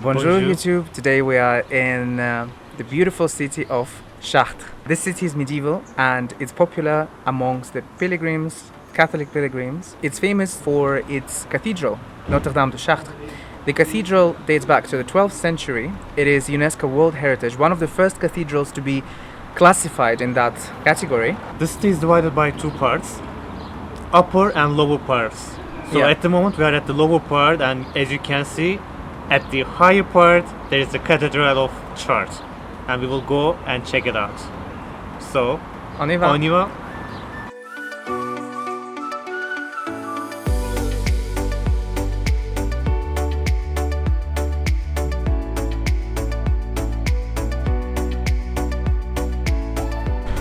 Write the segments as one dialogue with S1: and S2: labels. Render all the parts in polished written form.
S1: Bonjour YouTube. Today we are in the beautiful city of Chartres. This city is medieval and it's popular amongst the pilgrims, Catholic pilgrims. It's famous for its cathedral, Notre-Dame de Chartres. The cathedral dates back to the 12th century. It is UNESCO World Heritage, one of the first cathedrals to be classified in that category.
S2: The city is divided by two parts, upper and lower parts. So
S1: Yeah.
S2: at the moment we are at the lower part, and as you can see, at the higher part there is the Cathedral of Chartres, and we will go and check it out. So,
S1: On y va.
S2: on y va.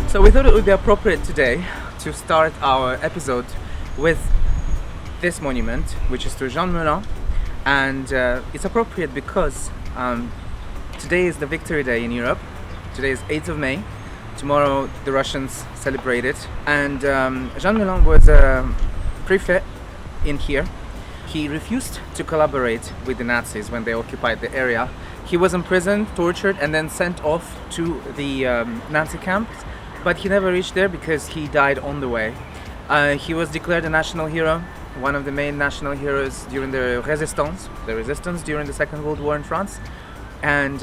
S1: So we thought it would be appropriate today to start our episode with this monument, which is to Jean Moulin, and it's appropriate because today is the Victory Day in Europe. Today is 8th of May. Tomorrow the Russians celebrate it, and Jean Moulin was a prefect in here. He refused to collaborate with the Nazis when they occupied the area. He was imprisoned, tortured, and then sent off to the Nazi camps. But he never reached there because he died on the way. He was declared a national hero, one of the main national heroes during the resistance during the Second World War in France. And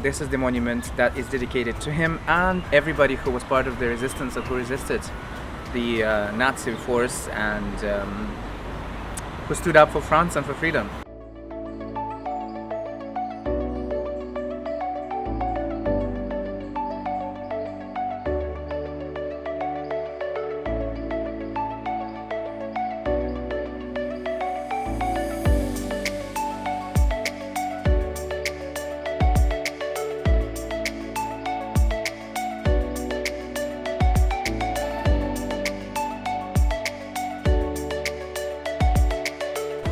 S1: this is the monument that is dedicated to him and everybody who was part of the resistance and who resisted the Nazi force and who stood up for France and for freedom.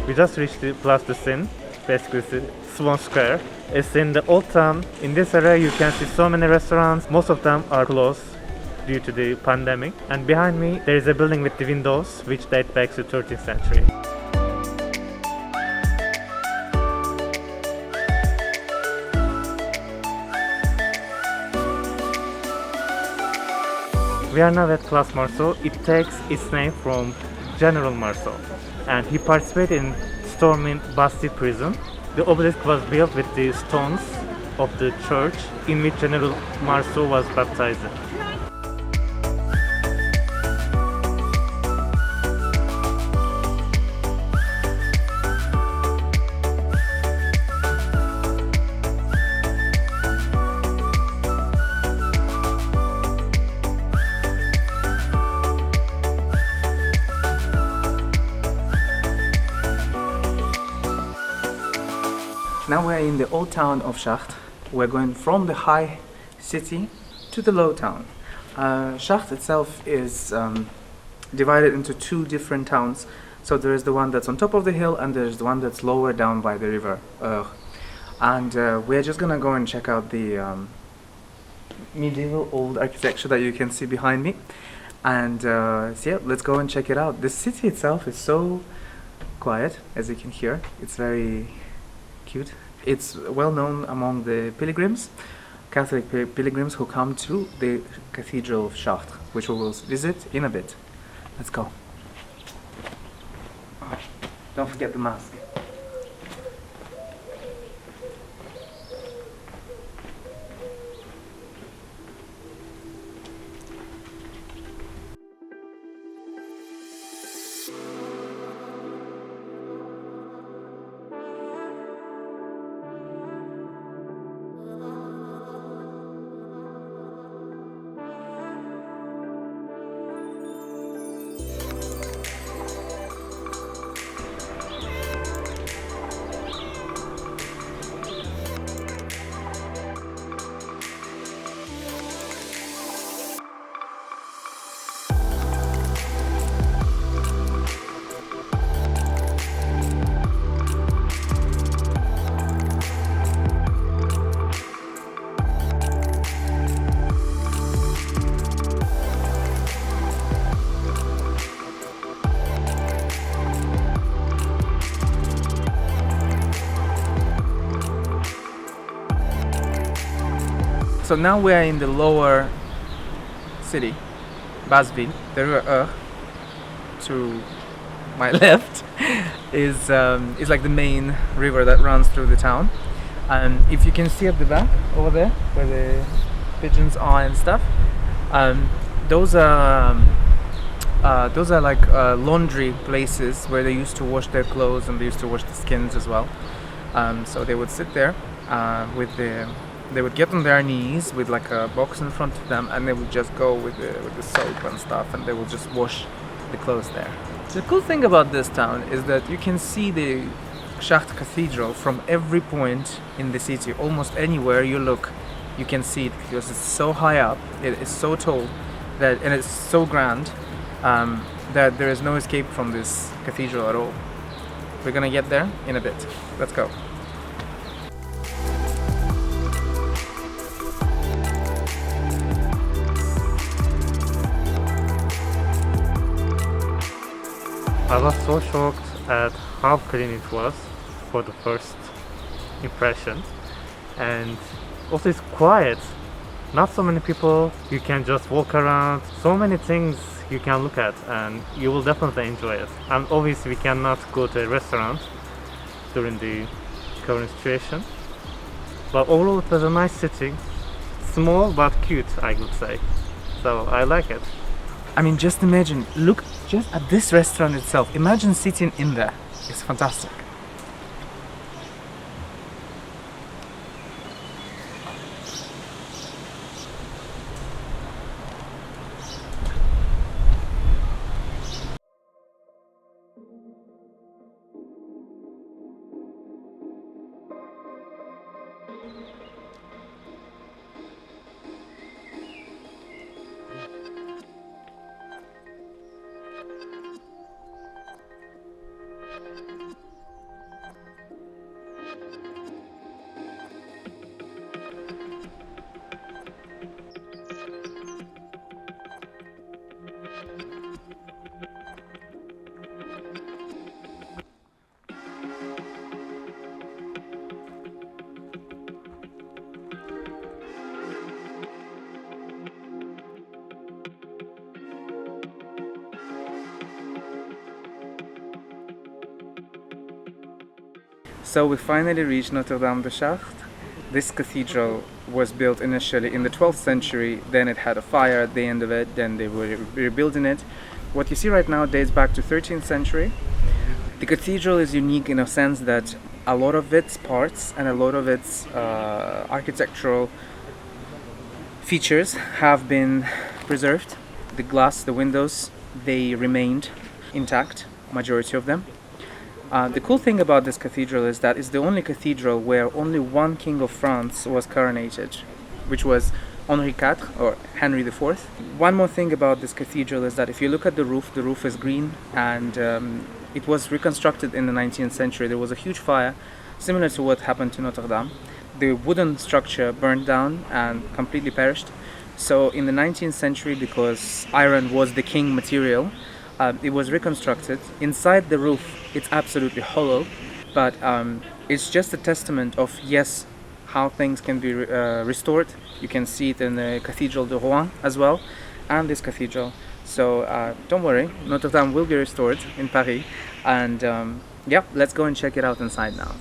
S2: We just reached the Place de Sinan, basically the Swan Square. It's in the old town. In this area you can see so many restaurants. Most of them are closed due to the pandemic. And behind me there is a building with the windows which date back to 13th century. We are now at Place Marceau. It takes its name from General Marceau, and he participated in storming Bastille prison. The obelisk was built with the stones of the church in which General Marceau was baptized.
S1: Now we're in the old town of Chartres. We're going from the high city to the low town. Chartres itself is divided into two different towns. So there is the one that's on top of the hill and there's the one that's lower down by the river. And we're just gonna go and check out the medieval old architecture that you can see behind me. And so yeah, let's go and check it out. The city itself is so quiet, as you can hear. It's very cute. It's well known among the pilgrims, Catholic pilgrims who come to the Cathedral of Chartres, which we will visit in a bit. Let's go. Don't forget the mask. So now we are in the lower city, Basse-Ville. The river to my left is like the main river that runs through the town. If you can see at the back over there, where the pigeons are and stuff, those are like laundry places where they used to wash their clothes and they used to wash the skins as well. So they would sit there they would get on their knees with like a box in front of them, and they would just go with the soap and stuff, and they would just wash the clothes there. The cool thing about this town is that you can see the Chartres Cathedral from every point in the city. Almost anywhere you look, you can see it, because it's so high up, it is so tall, and it's so grand, that there is no escape from this cathedral at all. We're gonna get there in a bit. Let's go.
S2: I was so shocked at how clean it was for the first impression, and also it's quiet. Not so many people, you can just walk around, so many things you can look at, and you will definitely enjoy it. And obviously we cannot go to a restaurant during the current situation, but overall it was a nice city, small but cute, I would say, so I like it.
S1: I mean, just imagine, look just at this restaurant itself. Imagine sitting in there. It's fantastic. So we finally reached Notre-Dame de Chartres. This cathedral was built initially in the 12th century, then it had a fire at the end of it, then they were rebuilding it. What you see right now dates back to 13th century. The cathedral is unique in a sense that a lot of its parts and a lot of its architectural features have been preserved. The glass, the windows, they remained intact, majority of them. The cool thing about this cathedral is that it's the only cathedral where only one king of France was coronated, which was Henri IV, or Henry IV. One more thing about this cathedral is that if you look at the roof is green, and it was reconstructed in the 19th century. There was a huge fire, similar to what happened to Notre-Dame. The wooden structure burned down and completely perished. So in the 19th century, because iron was the king material, it was reconstructed. Inside the roof, it's absolutely hollow, but it's just a testament of, yes, how things can be restored. You can see it in the Cathedral de Rouen as well, and this cathedral. So don't worry, Notre Dame will be restored in Paris, and yeah, let's go and check it out inside now.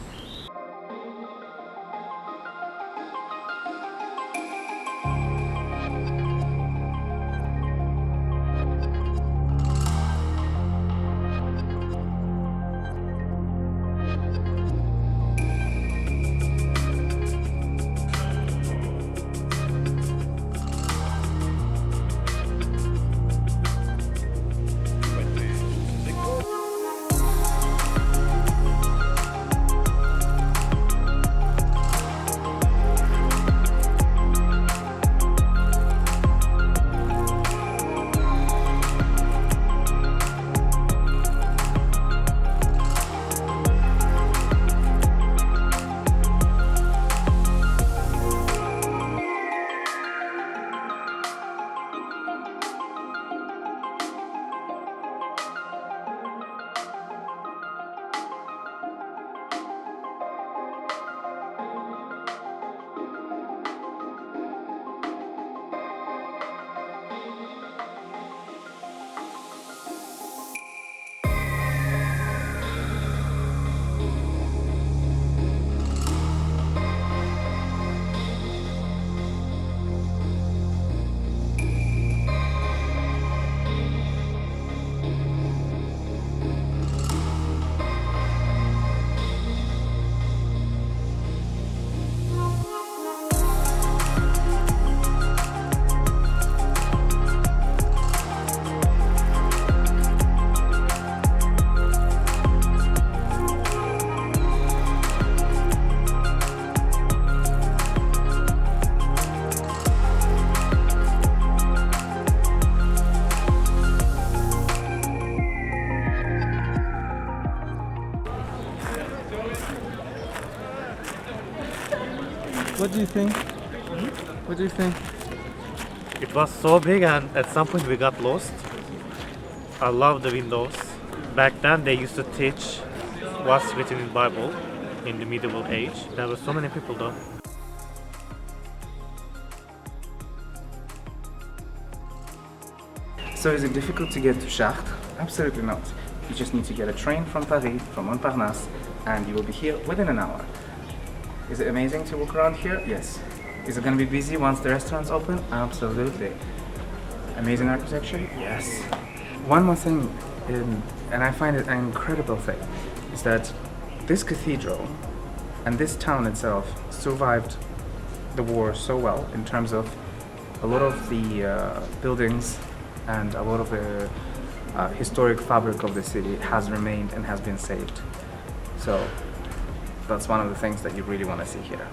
S1: What do you think? What do you think?
S2: It was so big and at some point we got lost. I love the windows. Back then they used to teach what's written in Bible in the medieval age. There were so many people though.
S1: So is it difficult to get to Chartres? Absolutely not. You just need to get a train from Paris, from Montparnasse, and you will be here within an hour. Is it amazing to walk around here? Yes. Is it going to be busy once the restaurants open? Absolutely. Amazing architecture? Yes. One more thing, and I find it an incredible thing, is that this cathedral and this town itself survived the war so well in terms of a lot of the buildings and a lot of the historic fabric of the city has remained and has been saved. So that's one of the things that you really want to see here.